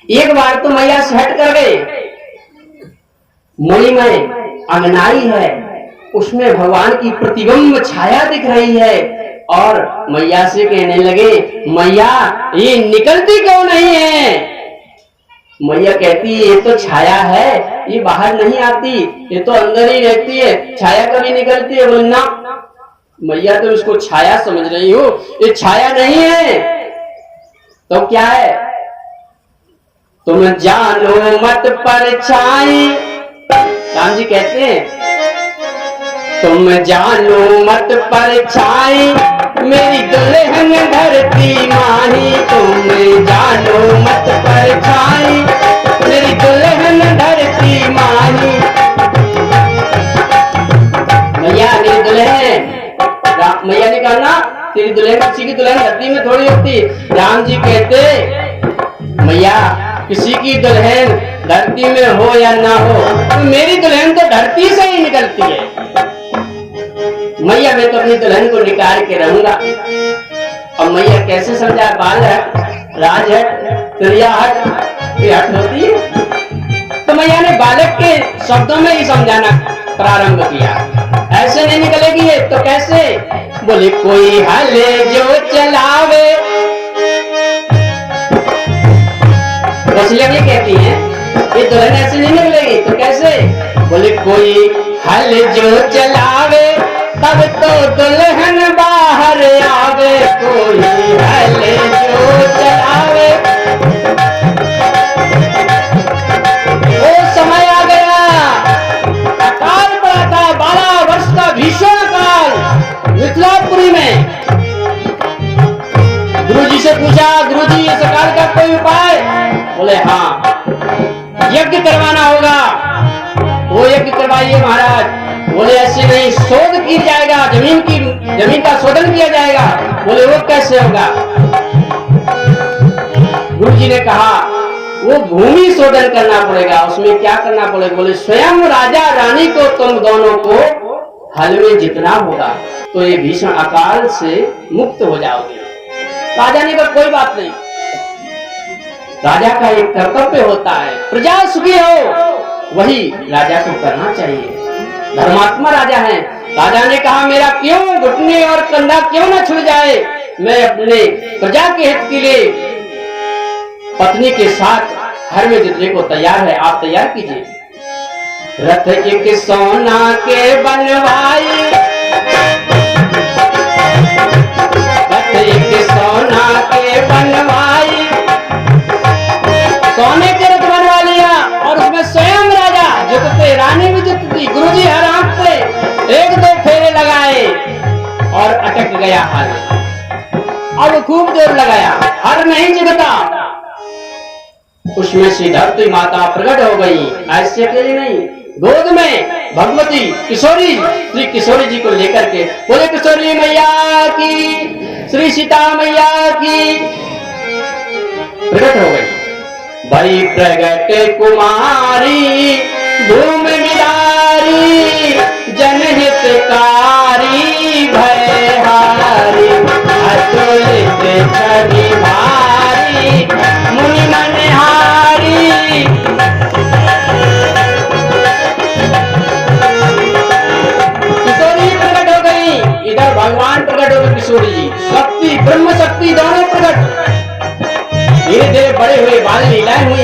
एक बार तो मैया से हट कर गए, मणि में अंगनाई है, उसमें भगवान की प्रतिबिंब छाया दिख रही है और मैया से कहने लगे, मैया ये निकलती क्यों नहीं है? मैया कहती ये तो छाया है, ये बाहर नहीं आती, ये तो अंदर ही रहती है, छाया कभी निकलती है? बोलना मैया तो इसको छाया समझ रही हो, ये छाया नहीं है तो क्या है? तुम जानो मत परछाई, राम जी कहते हैं तुम जानो मत परछाई, मेरी दुल्हन धरती माही। तुम जानो मत परछाई, मेरी दुल्हन धरती माही। मैया मेरी दुल्हन, मैया ने कहा ना तेरी दुल्हन किसी की दुल्हन धरती में थोड़ी होती। राम जी कहते मैया किसी की दुल्हन धरती में हो या ना हो, तो मेरी दुल्हन तो धरती से ही निकलती है। मैया मैं तो अपनी दुल्हन को निकाल के रहूंगा। और मैया कैसे समझा? बाल हट, राज हट, प्रिया हट, ये हट होती है। तो मैया ने बालक के शब्दों में ही समझाना प्रारंभ किया। ऐसे नहीं निकलेगी ये तो कैसे? बोले कोई हल जो चलावे, इसलिए कहती है ये दुल्हन ऐसे नहीं निकलेगी तो कैसे? बोले कोई हल जो चलावे, तब तो दुल्हन बाहर आवे। कोई हल जो चलावे, वो समय आ गया, अकाल पड़ा था, 12 वर्ष का भीषण काल मिथिलापुरी में। गुरुजी से पूछा, गुरुजी इस काल का कोई उपाय? बोले हाँ, यज्ञ करवाना होगा। वो यज्ञ करवाइए महाराज। बोले ऐसे नहीं, शोध किया जाएगा, जमीन का शोधन किया जाएगा। बोले वो कैसे होगा? गुरुजी ने कहा वो भूमि शोधन करना पड़ेगा। उसमें क्या करना पड़ेगा? बोले स्वयं राजा रानी को, तुम दोनों को हल में जितना होगा तो ये भीषण अकाल से मुक्त हो जाओगे। राजा ने कहा कोई बात नहीं, राजा का एक कर्तव्य होता है, प्रजा सुखी हो वही राजा को करना चाहिए। धर्मात्मा राजा है। राजा ने कहा मेरा क्यों घुटने और कंधा क्यों न छूट जाए, मैं अपने प्रजा के हित के लिए पत्नी के साथ हर में जितने को तैयार है, आप तैयार कीजिए। रथ एक सोना के बनवाई, रथ एक सोना के बनवाई, सोने के रथ बनवा लिया और उसमें स्वयं राजा जुटते, रानी भी जुटती। गुरुजी आराम से 1-2 फेरे लगाए और अटक गया हल। अब खूब जोर लगाया, हर नहीं जुटता। उसमें से धरती माता प्रकट हो गई। ऐसे अकेले नहीं, गोद में भगवती किशोरी, श्री किशोरी जी को लेकर के बोले किशोरी मैया की, श्री सीता मैया की प्रकट हो गई। भई प्रगट कुमारी, भूम बिदारी, जनहितकारी, भयहारी, अतुलित छवि भारी, मुनि मनहारी। किशोरी प्रकट हो गई, इधर भगवान प्रकट हो गए। किशोरी जी शक्ति, ब्रह्म शक्ति दोनों प्रकट। धीरे धीरे बड़े हुए, बाल लीलाएं हुई।